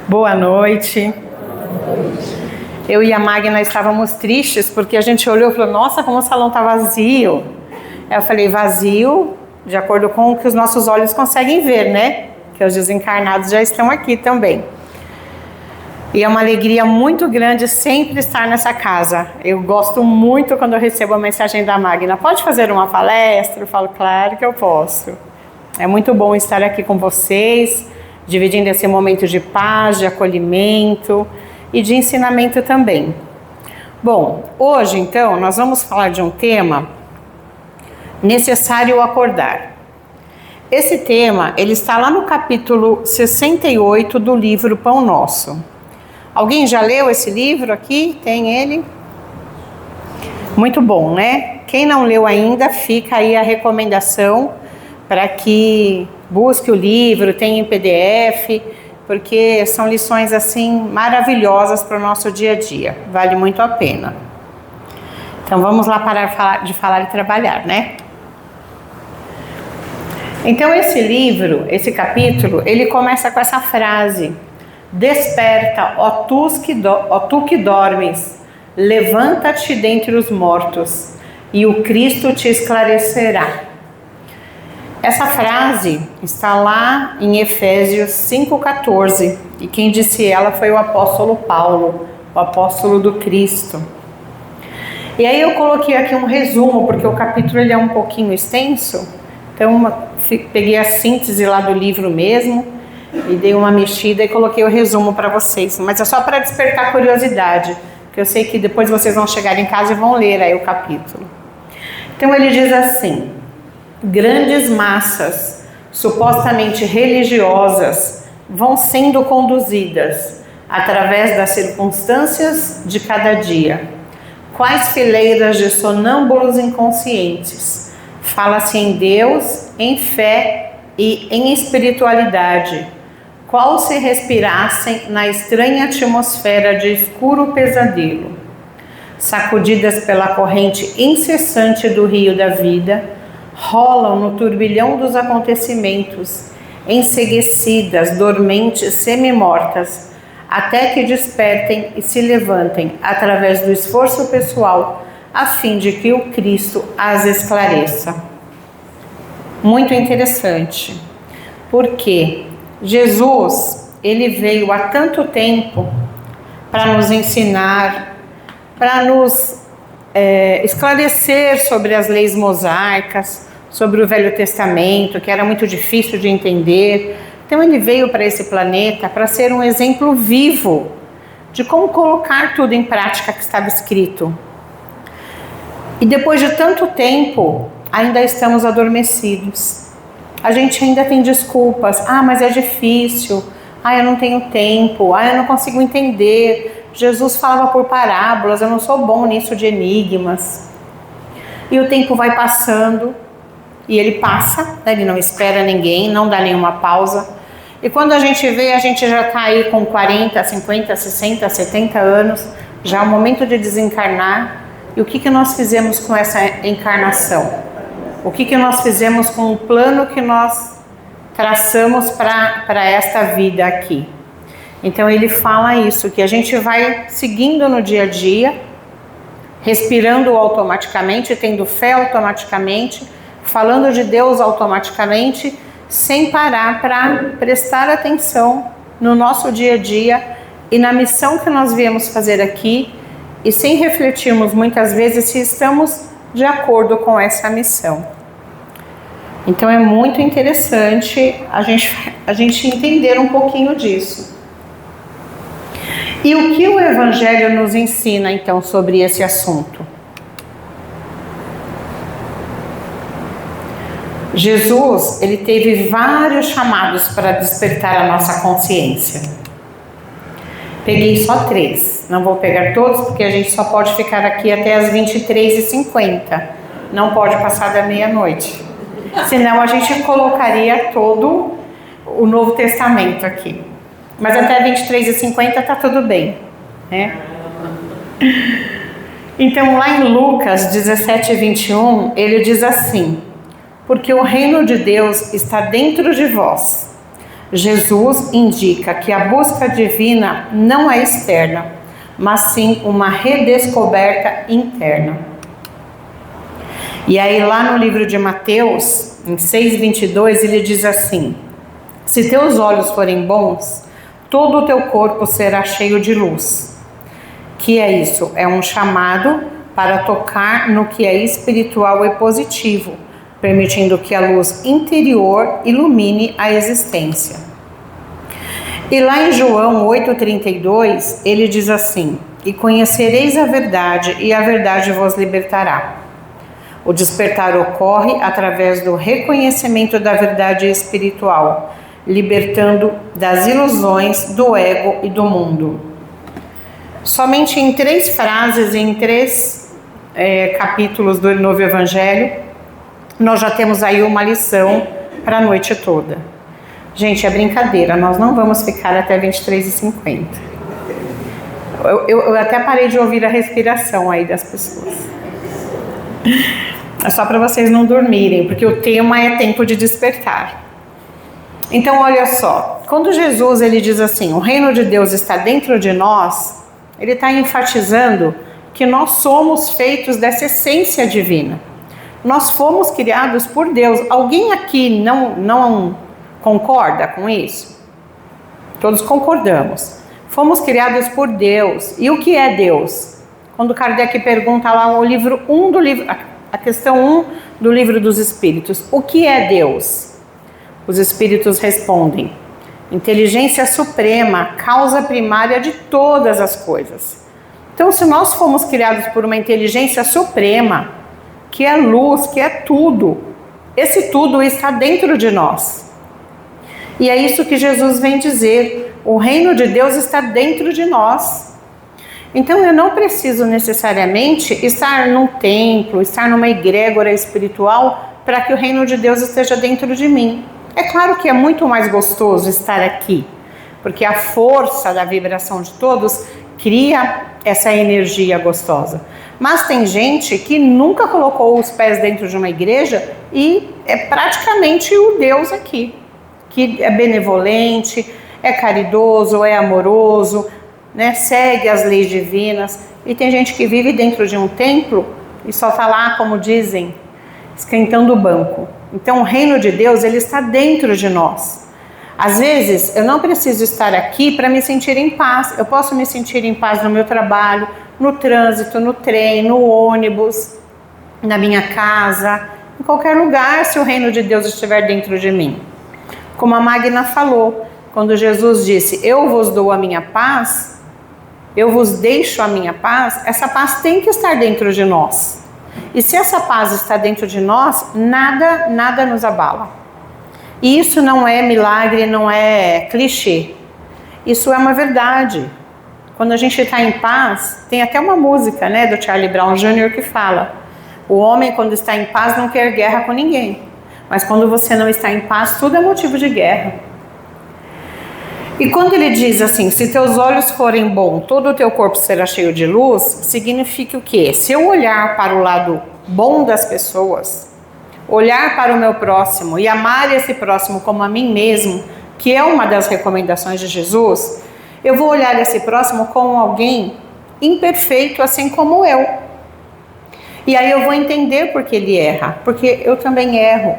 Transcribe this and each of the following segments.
Boa noite. Eu e a Magna estávamos tristes porque a gente olhou e falou: nossa, como o salão está vazio. Eu falei: vazio de acordo com o que os nossos olhos conseguem ver, né? Que os desencarnados já estão aqui também. E é uma alegria muito grande sempre estar nessa casa. Eu gosto muito quando eu recebo a mensagem da Magna: pode fazer uma palestra? Eu falo: claro que eu posso. É muito bom estar aqui com vocês, dividindo esse momento de paz, de acolhimento e de ensinamento também. Bom, hoje então nós vamos falar de um tema: necessário acordar. Esse tema, ele está lá no capítulo 68 do livro Pão Nosso. Alguém já leu esse livro aqui? Tem ele? Muito bom, né? Quem não leu ainda, fica aí a recomendação para que busque o livro, tem em PDF, porque são lições assim maravilhosas para o nosso dia a dia. Vale muito a pena. Então vamos lá parar de falar e trabalhar, né? Então esse livro, esse capítulo, ele começa com essa frase: desperta, ó tu que dormes, levanta-te dentre os mortos, e o Cristo te esclarecerá. Essa frase está lá em Efésios 5,14, e quem disse ela foi o apóstolo Paulo, o apóstolo do Cristo. E aí eu coloquei aqui um resumo, porque o capítulo ele é um pouquinho extenso, então peguei a síntese lá do livro mesmo, e dei uma mexida e coloquei o resumo para vocês, mas é só para despertar curiosidade, porque eu sei que depois vocês vão chegar em casa e vão ler aí o capítulo. Então ele diz assim: grandes massas supostamente religiosas vão sendo conduzidas através das circunstâncias de cada dia. Quais fileiras de sonâmbulos inconscientes. Fala-se em Deus, em fé e em espiritualidade, qual se respirassem na estranha atmosfera de escuro pesadelo. Sacudidas pela corrente incessante do rio da vida, rolam no turbilhão dos acontecimentos, enceguecidas, dormentes, semi-mortas, até que despertem e se levantem através do esforço pessoal, a fim de que o Cristo as esclareça. Muito interessante, porque Jesus, ele veio há tanto tempo para nos ensinar, para nos esclarecer sobre as leis mosaicas, sobre o Velho Testamento, que era muito difícil de entender. Então ele veio para esse planeta para ser um exemplo vivo de como colocar tudo em prática que estava escrito. E depois de tanto tempo, ainda estamos adormecidos. A gente ainda tem desculpas: ah, mas é difícil, ah, eu não tenho tempo, ah, eu não consigo entender. Jesus falava por parábolas, eu não sou bom nisso de enigmas. E o tempo vai passando, e ele passa, né? Ele não espera ninguém, não dá nenhuma pausa. E quando a gente vê, a gente já está aí com 40, 50, 60, 70 anos, já é o momento de desencarnar. E o que nós fizemos com essa encarnação? O que nós fizemos com o plano que nós traçamos para esta vida aqui? Então ele fala isso, que a gente vai seguindo no dia a dia, respirando automaticamente, tendo fé automaticamente, falando de Deus automaticamente, sem parar para prestar atenção no nosso dia a dia e na missão que nós viemos fazer aqui, e sem refletirmos muitas vezes se estamos de acordo com essa missão. Então é muito interessante a gente entender um pouquinho disso. E o que o Evangelho nos ensina então sobre esse assunto? Jesus, ele teve vários chamados para despertar a nossa consciência. Peguei só 3, não vou pegar todos porque a gente só pode ficar aqui até as 23h50, não pode passar da meia-noite, senão a gente colocaria todo o Novo Testamento aqui, mas até 23h50 está tudo bem, né? Então lá em Lucas 17:21, ele diz assim: porque o reino de Deus está dentro de vós. Jesus indica que a busca divina não é externa, mas sim uma redescoberta interna. E aí lá no livro de Mateus, em 6:22, ele diz assim: se teus olhos forem bons, todo o teu corpo será cheio de luz. Que é isso? É um chamado para tocar no que é espiritual e positivo, permitindo que a luz interior ilumine a existência. E lá em João 8:32, ele diz assim: e conhecereis a verdade, e a verdade vos libertará. O despertar ocorre através do reconhecimento da verdade espiritual, libertando das ilusões do ego e do mundo. Somente em 3 frases, em 3 capítulos do Novo Evangelho, nós já temos aí uma lição para a noite toda. Gente, é brincadeira, nós não vamos ficar até 23h50. Eu até parei de ouvir a respiração aí das pessoas. É só para vocês não dormirem, porque o tema é tempo de despertar. Então, olha só, quando Jesus ele diz assim, o reino de Deus está dentro de nós, ele está enfatizando que nós somos feitos dessa essência divina. Nós fomos criados por Deus. Alguém aqui não concorda com isso? Todos concordamos. Fomos criados por Deus. E o que é Deus? Quando Kardec pergunta lá o livro 1 do livro, a questão 1 do livro dos Espíritos, o que é Deus? Os Espíritos respondem: inteligência suprema, causa primária de todas as coisas. Então, se nós fomos criados por uma inteligência suprema, que é luz, que é tudo, esse tudo está dentro de nós. E é isso que Jesus vem dizer, o reino de Deus está dentro de nós. Então eu não preciso necessariamente estar num templo, estar numa egrégora espiritual para que o reino de Deus esteja dentro de mim. É claro que é muito mais gostoso estar aqui, porque a força da vibração de todos cria essa energia gostosa. Mas tem gente que nunca colocou os pés dentro de uma igreja e é praticamente o Deus aqui, que é benevolente, é caridoso, é amoroso, né? Segue as leis divinas. E tem gente que vive dentro de um templo e só está lá, como dizem, esquentando o banco. Então o reino de Deus, ele está dentro de nós. Às vezes eu não preciso estar aqui para me sentir em paz. Eu posso me sentir em paz no meu trabalho, no trânsito, no trem, no ônibus, na minha casa, em qualquer lugar, se o reino de Deus estiver dentro de mim. Como a Magna falou, quando Jesus disse, eu vos dou a minha paz, eu vos deixo a minha paz, essa paz tem que estar dentro de nós. E se essa paz está dentro de nós, nada nos abala. E isso não é milagre, não é clichê. Isso é uma verdade. Quando a gente está em paz, tem até uma música, né, do Charlie Brown Jr. que fala: o homem, quando está em paz, não quer guerra com ninguém. Mas quando você não está em paz, tudo é motivo de guerra. E quando ele diz assim, se teus olhos forem bons, todo o teu corpo será cheio de luz, significa o quê? Se eu olhar para o lado bom das pessoas, olhar para o meu próximo e amar esse próximo como a mim mesmo, que é uma das recomendações de Jesus, eu vou olhar esse próximo como alguém imperfeito, assim como eu. E aí eu vou entender por que ele erra, porque eu também erro.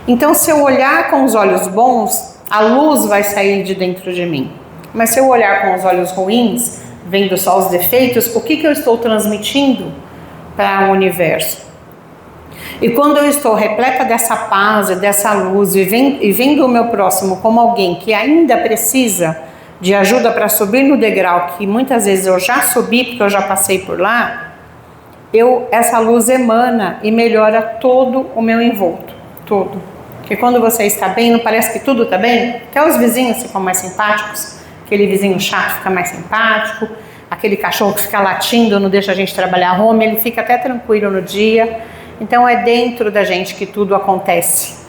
Então, se eu olhar com os olhos bons, a luz vai sair de dentro de mim. Mas se eu olhar com os olhos ruins, vendo só os defeitos, o que eu estou transmitindo para o universo? E quando eu estou repleta dessa paz e dessa luz e vendo o meu próximo como alguém que ainda precisa de ajuda para subir no degrau, que muitas vezes eu já subi porque eu já passei por lá, essa luz emana e melhora todo o meu envolto, todo. Porque quando você está bem, não parece que tudo está bem? Até os vizinhos ficam mais simpáticos, aquele vizinho chato fica mais simpático, aquele cachorro que fica latindo, não deixa a gente trabalhar home, ele fica até tranquilo no dia. Então é dentro da gente que tudo acontece.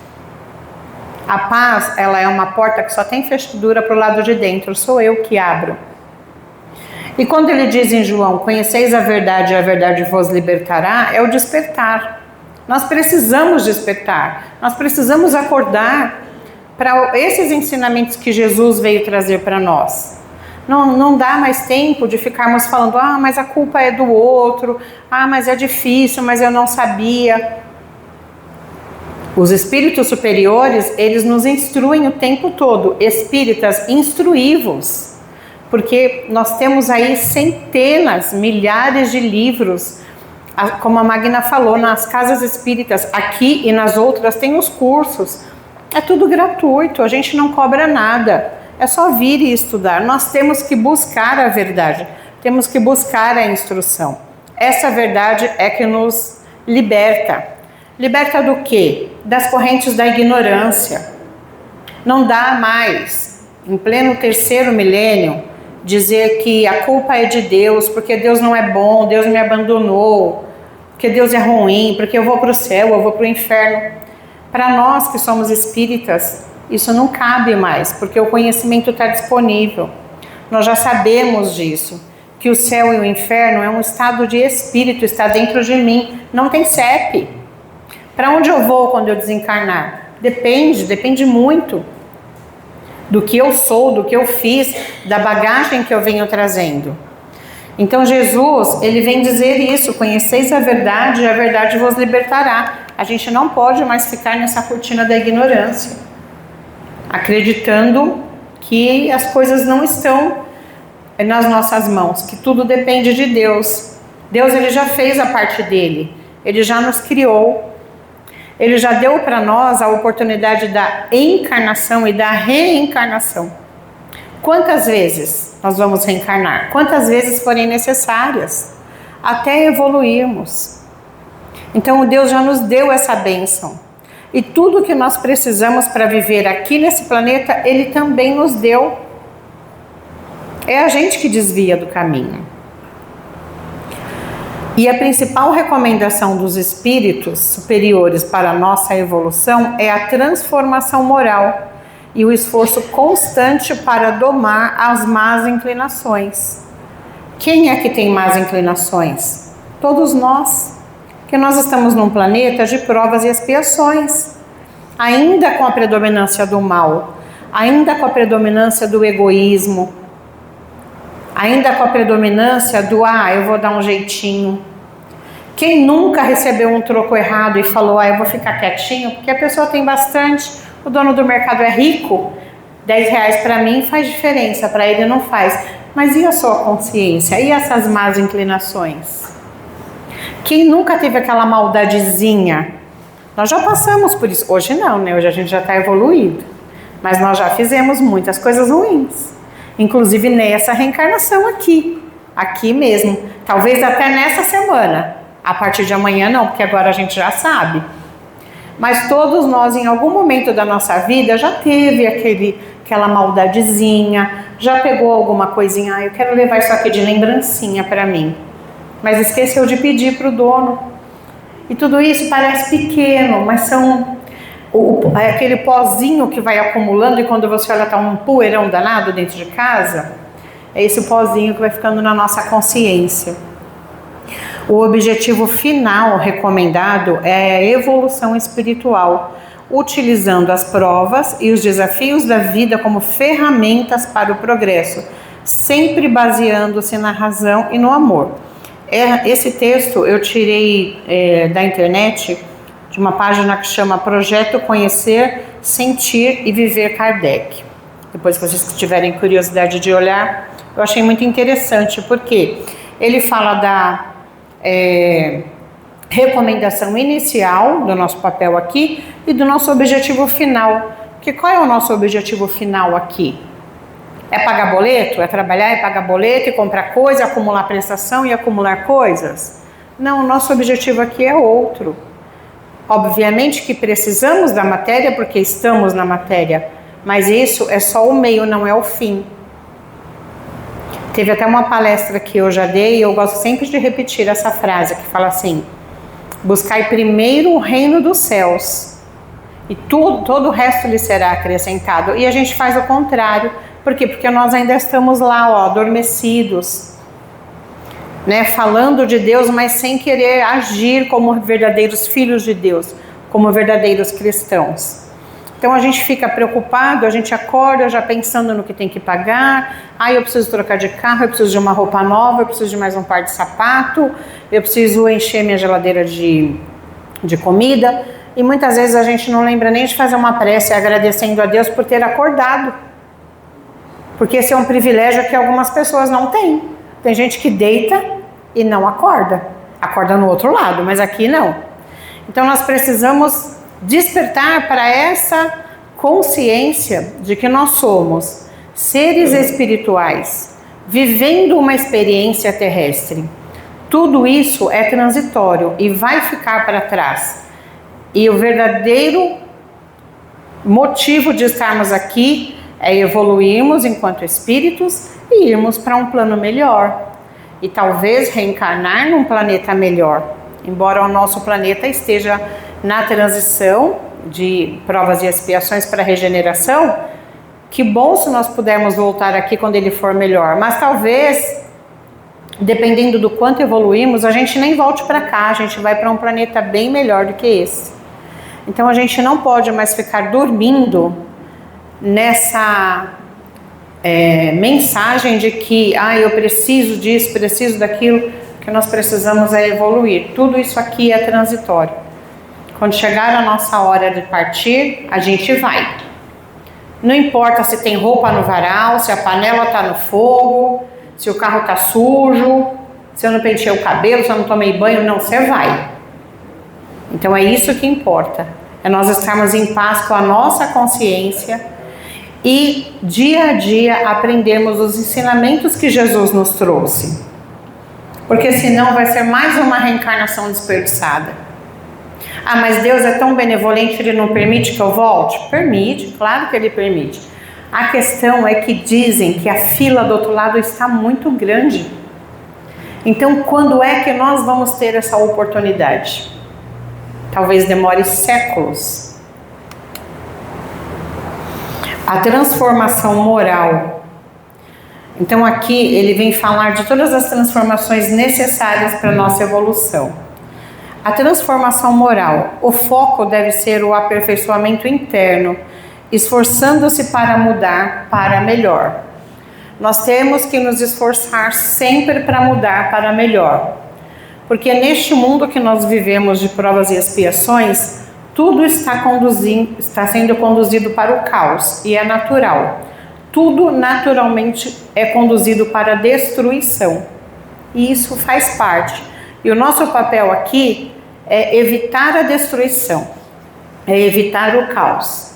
A paz, ela é uma porta que só tem fechadura para o lado de dentro, sou eu que abro. E quando ele diz em João, conheceis a verdade e a verdade vos libertará, é o despertar. Nós precisamos despertar, nós precisamos acordar para esses ensinamentos que Jesus veio trazer para nós. Não dá mais tempo de ficarmos falando, mas a culpa é do outro, mas é difícil, mas eu não sabia. Os espíritos superiores, eles nos instruem o tempo todo. Espíritas, instruí-vos. Porque nós temos aí centenas, milhares de livros, como a Magna falou, nas casas espíritas, aqui e nas outras tem os cursos. É tudo gratuito, a gente não cobra nada. É só vir e estudar. Nós temos que buscar a verdade, temos que buscar a instrução. Essa verdade é que nos liberta. Liberta do quê? Das correntes da ignorância. Não dá mais, em pleno 3º milênio, dizer que a culpa é de Deus, porque Deus não é bom, Deus me abandonou, porque Deus é ruim, porque eu vou para o céu, eu vou para o inferno. Para nós que somos espíritas, isso não cabe mais, porque o conhecimento está disponível. Nós já sabemos disso, que o céu e o inferno é um estado de espírito, está dentro de mim, não tem CEP. Para onde eu vou quando eu desencarnar? Depende muito do que eu sou, do que eu fiz, da bagagem que eu venho trazendo. Então Jesus, ele vem dizer isso, conheceis a verdade e a verdade vos libertará. A gente não pode mais ficar nessa cortina da ignorância, acreditando que as coisas não estão nas nossas mãos, que tudo depende de Deus. Deus, ele já fez a parte dele, ele já nos criou, ele já deu para nós a oportunidade da encarnação e da reencarnação. Quantas vezes nós vamos reencarnar? Quantas vezes forem necessárias, até evoluirmos. Então Deus já nos deu essa bênção. E tudo que nós precisamos para viver aqui nesse planeta, ele também nos deu. É a gente que desvia do caminho. E a principal recomendação dos espíritos superiores para a nossa evolução é a transformação moral e o esforço constante para domar as más inclinações. Quem é que tem más inclinações? Todos nós, que nós estamos num planeta de provas e expiações, ainda com a predominância do mal, ainda com a predominância do egoísmo, ainda com a predominância do eu vou dar um jeitinho. Quem nunca recebeu um troco errado e falou, eu vou ficar quietinho, porque a pessoa tem bastante, o dono do mercado é rico, R$10 para mim faz diferença, para ele não faz. Mas e a sua consciência? E essas más inclinações? Quem nunca teve aquela maldadezinha? Nós já passamos por isso. Hoje não, né? Hoje a gente já está evoluído. Mas nós já fizemos muitas coisas ruins. Inclusive nessa reencarnação aqui. Aqui mesmo. Talvez até nessa semana. A partir de amanhã não, porque agora a gente já sabe. Mas todos nós, em algum momento da nossa vida, já teve aquela maldadezinha, já pegou alguma coisinha, eu quero levar isso aqui de lembrancinha para mim. Mas esqueceu de pedir para o dono. E tudo isso parece pequeno, mas são aquele pozinho que vai acumulando e quando você olha está um poeirão danado dentro de casa. É esse pozinho que vai ficando na nossa consciência. O objetivo final recomendado é a evolução espiritual, utilizando as provas e os desafios da vida como ferramentas para o progresso, sempre baseando-se na razão e no amor. Esse texto eu tirei da internet, de uma página que chama Projeto Conhecer, Sentir e Viver Kardec. Depois, se vocês tiverem curiosidade de olhar, eu achei muito interessante, porque ele fala da recomendação inicial do nosso papel aqui e do nosso objetivo final. Porque qual é o nosso objetivo final aqui? É pagar boleto? É trabalhar e pagar boleto e comprar coisa, acumular prestação e acumular coisas? Não, o nosso objetivo aqui é outro. Obviamente que precisamos da matéria porque estamos na matéria, mas isso é só o meio, não é o fim. Teve até uma palestra que eu já dei e eu gosto sempre de repetir essa frase que fala assim: buscai primeiro o reino dos céus e todo o resto lhe será acrescentado. E a gente faz o contrário. Por quê? Porque nós ainda estamos lá, adormecidos, né? Falando de Deus, mas sem querer agir como verdadeiros filhos de Deus, como verdadeiros cristãos. Então a gente fica preocupado, a gente acorda já pensando no que tem que pagar. Eu preciso trocar de carro, eu preciso de uma roupa nova, eu preciso de mais um par de sapato, eu preciso encher minha geladeira de comida. E muitas vezes a gente não lembra nem de fazer uma prece agradecendo a Deus por ter acordado. Porque esse é um privilégio que algumas pessoas não têm. Tem gente que deita e não acorda. Acorda no outro lado, mas aqui não. Então nós precisamos despertar para essa consciência de que nós somos seres espirituais, vivendo uma experiência terrestre. Tudo isso é transitório e vai ficar para trás. E o verdadeiro motivo de estarmos aqui é evoluirmos enquanto espíritos e irmos para um plano melhor. E talvez reencarnar num planeta melhor. Embora o nosso planeta esteja na transição de provas e expiações para regeneração, que bom se nós pudermos voltar aqui quando ele for melhor. Mas talvez, dependendo do quanto evoluímos, a gente nem volte para cá, a gente vai para um planeta bem melhor do que esse. Então a gente não pode mais ficar dormindo nessa mensagem de que eu preciso disso, preciso daquilo. O que nós precisamos é evoluir. Tudo isso aqui é transitório. Quando chegar a nossa hora de partir, a gente vai. Não importa se tem roupa no varal, se a panela está no fogo, se o carro está sujo, se eu não pentei o cabelo, se eu não tomei banho, não, você vai. Então é isso que importa. É nós estarmos em paz com a nossa consciência e dia a dia aprendermos os ensinamentos que Jesus nos trouxe. Porque senão vai ser mais uma reencarnação desperdiçada. Mas Deus é tão benevolente, Ele não permite que eu volte? Permite, claro que Ele permite. A questão é que dizem que a fila do outro lado está muito grande. Então, quando é que nós vamos ter essa oportunidade? Talvez demore séculos. A transformação moral. Então, aqui ele vem falar de todas as transformações necessárias para a nossa evolução. A transformação moral, o foco deve ser o aperfeiçoamento interno, esforçando-se para mudar para melhor. Nós temos que nos esforçar sempre para mudar para melhor. Porque neste mundo que nós vivemos de provas e expiações, tudo está sendo conduzido para o caos, e é natural. Tudo naturalmente é conduzido para a destruição. E isso faz parte. E o nosso papel aqui é evitar a destruição, é evitar o caos.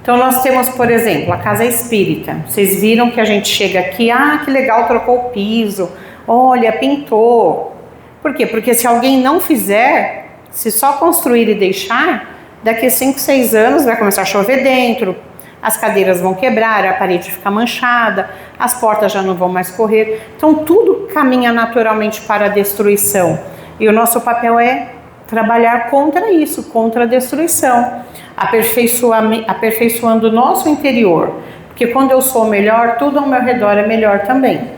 Então nós temos, por exemplo, a casa espírita. Vocês viram que a gente chega aqui, que legal, trocou o piso, olha, pintou. Por quê? Porque se alguém não fizer, se só construir e deixar, daqui a 5, 6 anos vai começar a chover dentro, as cadeiras vão quebrar, a parede fica manchada, as portas já não vão mais correr. Então tudo caminha naturalmente para a destruição. E o nosso papel é trabalhar contra isso, contra a destruição, aperfeiçoando o nosso interior. Porque quando eu sou melhor, tudo ao meu redor é melhor também.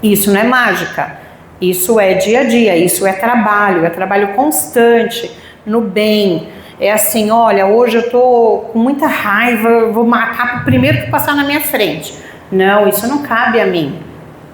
Isso não é mágica, isso é dia a dia, isso é trabalho constante, no bem. É assim, olha, hoje eu tô com muita raiva, eu vou matar o primeiro que passar na minha frente. Não, isso não cabe a mim.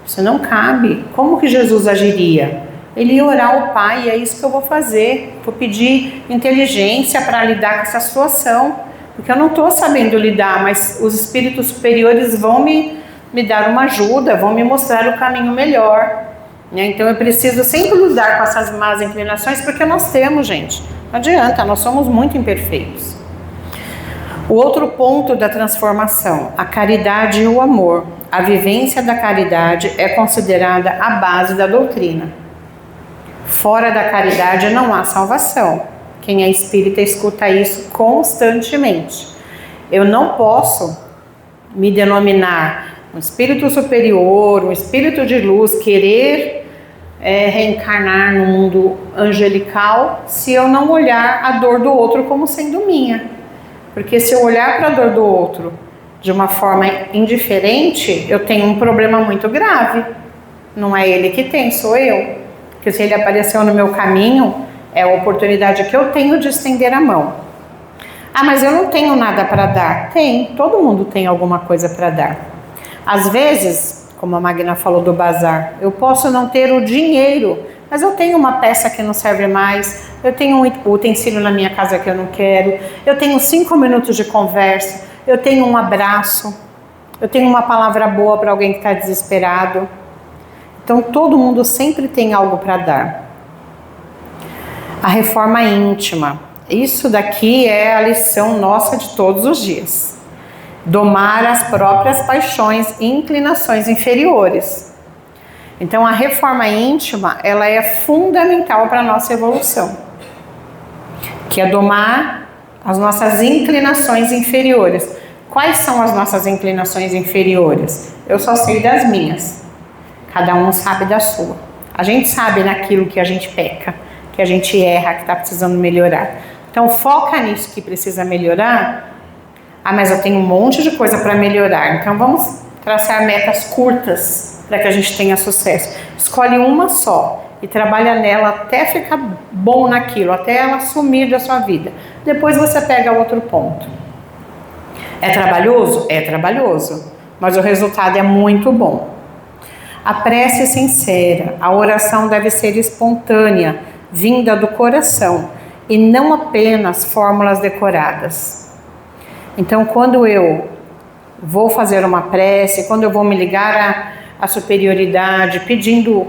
Isso não cabe. Como que Jesus agiria? Ele ia orar ao Pai, e é isso que eu vou fazer. Vou pedir inteligência para lidar com essa situação, porque eu não estou sabendo lidar, mas os espíritos superiores vão me dar uma ajuda, vão me mostrar o caminho melhor. Então eu preciso sempre lidar com essas más inclinações, porque nós temos, gente. Não adianta, nós somos muito imperfeitos. O outro ponto da transformação, a caridade e o amor. A vivência da caridade é considerada a base da doutrina. Fora da caridade não há salvação. Quem é espírita escuta isso constantemente. Eu não posso me denominar um espírito superior, um espírito de luz, querer reencarnar no mundo angelical, se eu não olhar a dor do outro como sendo minha. Porque se eu olhar para a dor do outro de uma forma indiferente, eu tenho um problema muito grave. Não é ele que tem, sou eu. Porque se ele apareceu no meu caminho, é a oportunidade que eu tenho de estender a mão. Ah, mas eu não tenho nada para dar. Tem, todo mundo tem alguma coisa para dar. Às vezes, como a Magna falou do bazar, eu posso não ter o dinheiro, mas eu tenho uma peça que não serve mais, eu tenho um utensílio na minha casa que eu não quero, eu tenho 5 minutos de conversa, eu tenho um abraço, eu tenho uma palavra boa para alguém que está desesperado. Então todo mundo sempre tem algo para dar. A reforma íntima. Isso daqui é a lição nossa de todos os dias. Domar as próprias paixões e inclinações inferiores. Então a reforma íntima, ela é fundamental para a nossa evolução. Que é domar as nossas inclinações inferiores. Quais são as nossas inclinações inferiores? Eu só sei das minhas. Cada um sabe da sua. A gente sabe naquilo que a gente peca, que a gente erra, que está precisando melhorar. Então foca nisso que precisa melhorar. Ah, mas eu tenho um monte de coisa para melhorar. Então vamos traçar metas curtas para que a gente tenha sucesso. Escolhe uma só e trabalha nela até ficar bom naquilo, até ela sumir da sua vida. Depois você pega outro ponto. É trabalhoso? É trabalhoso, mas o resultado é muito bom. A prece é sincera, a oração deve ser espontânea, vinda do coração, e não apenas fórmulas decoradas. Então, quando eu vou fazer uma prece, quando eu vou me ligar à superioridade, pedindo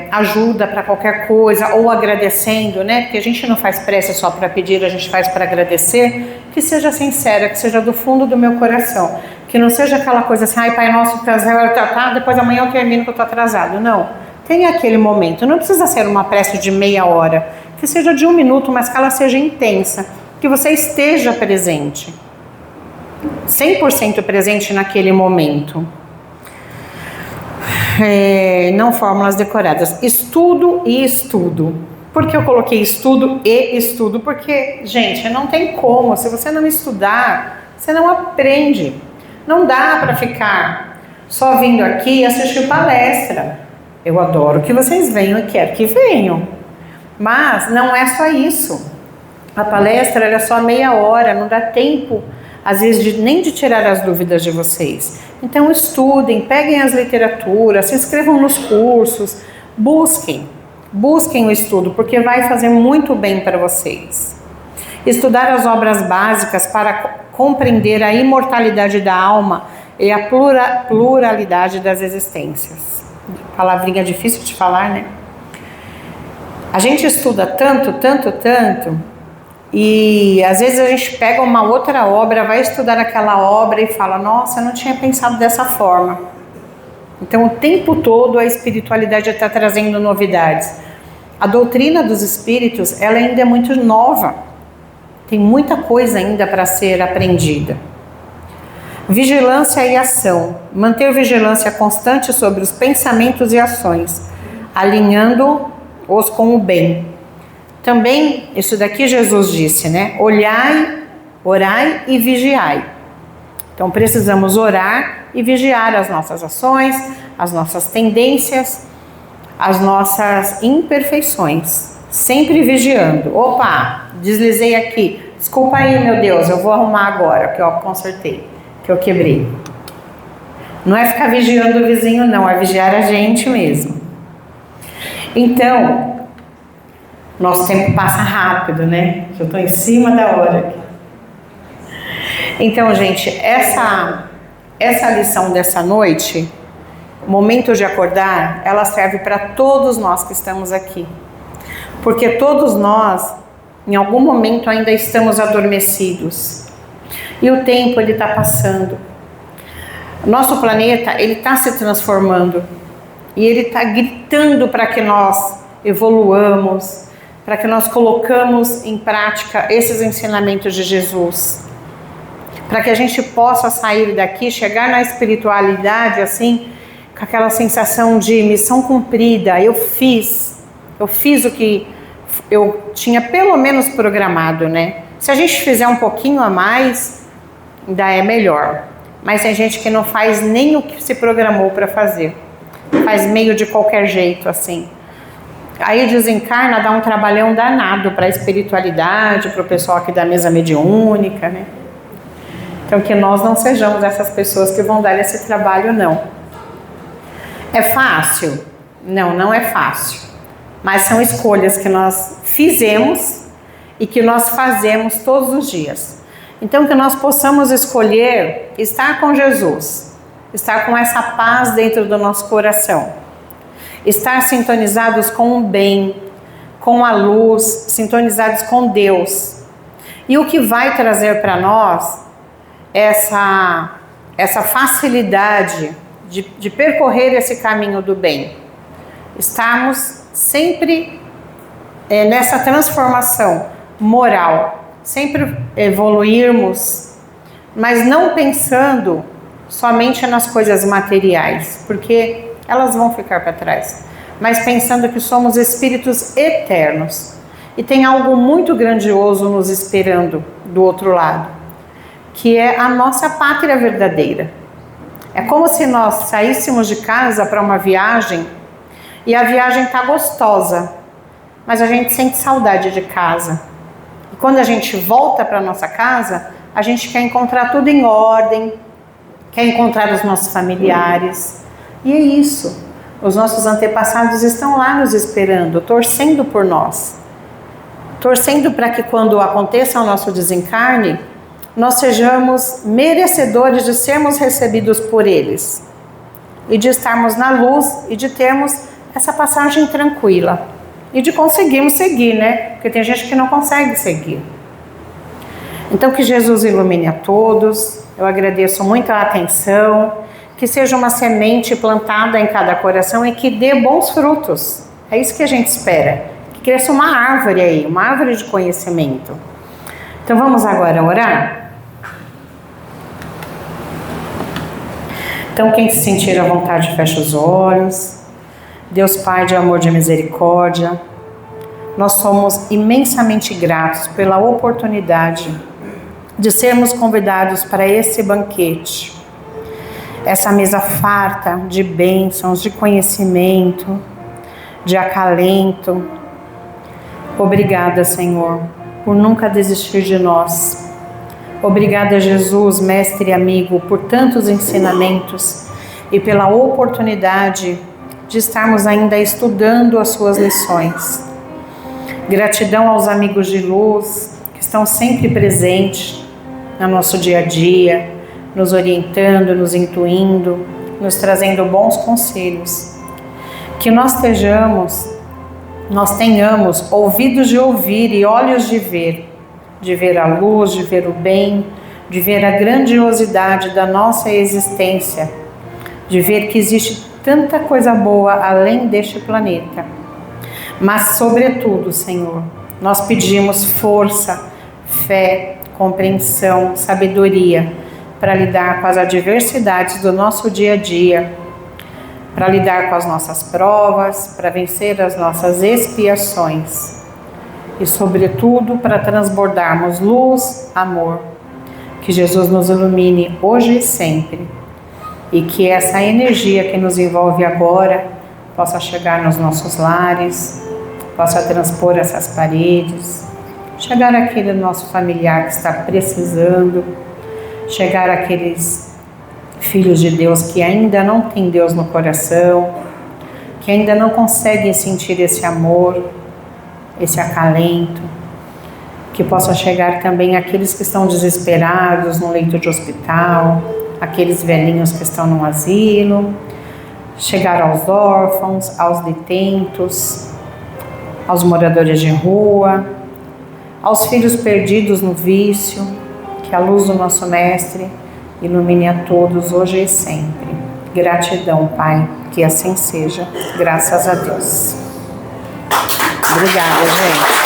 ajuda para qualquer coisa, ou agradecendo, né? Porque a gente não faz prece só para pedir, a gente faz para agradecer, que seja sincera, que seja do fundo do meu coração, que não seja aquela coisa assim, ai Pai Nosso, depois amanhã eu termino que eu estou atrasado. Não, tem aquele momento, não precisa ser uma prece de meia hora, que seja de 1 minuto, mas que ela seja intensa, que você esteja presente, 100% presente naquele momento. Não fórmulas decoradas, estudo e estudo. Por que eu coloquei estudo e estudo? Porque, gente, não tem como, se você não estudar, você não aprende. Não dá para ficar só vindo aqui e assistir palestra. Eu adoro que vocês venham e quero que venham, mas não é só isso. A palestra é só meia hora, não dá tempo às vezes nem de tirar as dúvidas de vocês. Então estudem, peguem as literaturas, se inscrevam nos cursos, busquem o estudo, porque vai fazer muito bem para vocês. Estudar as obras básicas para compreender a imortalidade da alma e a pluralidade das existências. Palavrinha difícil de falar, né? A gente estuda tanto, e às vezes a gente pega uma outra obra, vai estudar aquela obra e fala, nossa, eu não tinha pensado dessa forma. Então o tempo todo a espiritualidade está trazendo novidades. A doutrina dos espíritos, ela ainda é muito nova. Tem muita coisa ainda para ser aprendida. Vigilância e ação. Manter vigilância constante sobre os pensamentos e ações, alinhando-os com o bem. Também, isso daqui Jesus disse, né? Olhai, orai e vigiai. Então precisamos orar e vigiar as nossas ações, as nossas tendências, as nossas imperfeições. Sempre vigiando. Opa, deslizei aqui. Desculpa aí, meu Deus, eu vou arrumar agora, que eu consertei, que eu quebrei. Não é ficar vigiando o vizinho, não, é vigiar a gente mesmo. Então, nosso tempo passa rápido, né? Eu estou em cima da hora. Então, gente, essa lição dessa noite, momento de acordar, ela serve para todos nós que estamos aqui. Porque todos nós, em algum momento, ainda estamos adormecidos. E o tempo, ele está passando. Nosso planeta, ele está se transformando. E ele está gritando para que nós evoluamos, para que nós colocamos em prática esses ensinamentos de Jesus, para que a gente possa sair daqui, chegar na espiritualidade assim, com aquela sensação de missão cumprida. Eu fiz o que eu tinha pelo menos programado, né? Se a gente fizer um pouquinho a mais, ainda é melhor, mas tem gente que não faz nem o que se programou para fazer, faz meio de qualquer jeito assim. Aí desencarna, dá um trabalhão danado para a espiritualidade, para o pessoal aqui da mesa mediúnica, né? Então que nós não sejamos essas pessoas que vão dar esse trabalho, não. É fácil? Não, não é fácil. Mas são escolhas que nós fizemos e que nós fazemos todos os dias. Então que nós possamos escolher estar com Jesus, estar com essa paz dentro do nosso coração, estar sintonizados com o bem, com a luz, sintonizados com Deus. E o que vai trazer para nós essa facilidade de percorrer esse caminho do bem. Estarmos sempre nessa transformação moral, sempre evoluirmos, mas não pensando somente nas coisas materiais, porque elas vão ficar para trás, mas pensando que somos espíritos eternos e tem algo muito grandioso nos esperando do outro lado, que é a nossa pátria verdadeira. É como se nós saíssemos de casa para uma viagem e a viagem está gostosa, mas a gente sente saudade de casa. E quando a gente volta para nossa casa, a gente quer encontrar tudo em ordem, quer encontrar os nossos familiares. E é isso. Os nossos antepassados estão lá nos esperando, torcendo por nós. Torcendo para que quando aconteça o nosso desencarne, nós sejamos merecedores de sermos recebidos por eles. E de estarmos na luz e de termos essa passagem tranquila. E de conseguirmos seguir, né? Porque tem gente que não consegue seguir. Então que Jesus ilumine a todos. Eu agradeço muito a atenção. Que seja uma semente plantada em cada coração e que dê bons frutos. É isso que a gente espera. Que cresça uma árvore aí, uma árvore de conhecimento. Então vamos agora orar? Então quem se sentir à vontade, fecha os olhos. Deus Pai de amor, de misericórdia, nós somos imensamente gratos pela oportunidade de sermos convidados para esse banquete, essa mesa farta de bênçãos, de conhecimento, de acalento. Obrigada, Senhor, por nunca desistir de nós. Obrigada, Jesus, mestre e amigo, por tantos ensinamentos e pela oportunidade de estarmos ainda estudando as suas lições. Gratidão aos amigos de luz que estão sempre presentes no nosso dia a dia, nos orientando, nos intuindo, nos trazendo bons conselhos. Que nós tenhamos ouvidos de ouvir e olhos de ver a luz, de ver o bem, de ver a grandiosidade da nossa existência, de ver que existe tanta coisa boa além deste planeta. Mas, sobretudo, Senhor, nós pedimos força, fé, compreensão, sabedoria para lidar com as adversidades do nosso dia a dia, para lidar com as nossas provas, para vencer as nossas expiações e, sobretudo, para transbordarmos luz, amor. Que Jesus nos ilumine hoje e sempre. E que essa energia que nos envolve agora possa chegar nos nossos lares, possa transpor essas paredes, chegar àquele nosso familiar que está precisando, chegar àqueles filhos de Deus que ainda não têm Deus no coração, que ainda não conseguem sentir esse amor, esse acalento, que possa chegar também àqueles que estão desesperados no leito de hospital, aqueles velhinhos que estão no asilo, chegar aos órfãos, aos detentos, aos moradores de rua, aos filhos perdidos no vício. Que a luz do nosso Mestre ilumine a todos hoje e sempre. Gratidão, Pai, que assim seja. Graças a Deus. Obrigada, gente.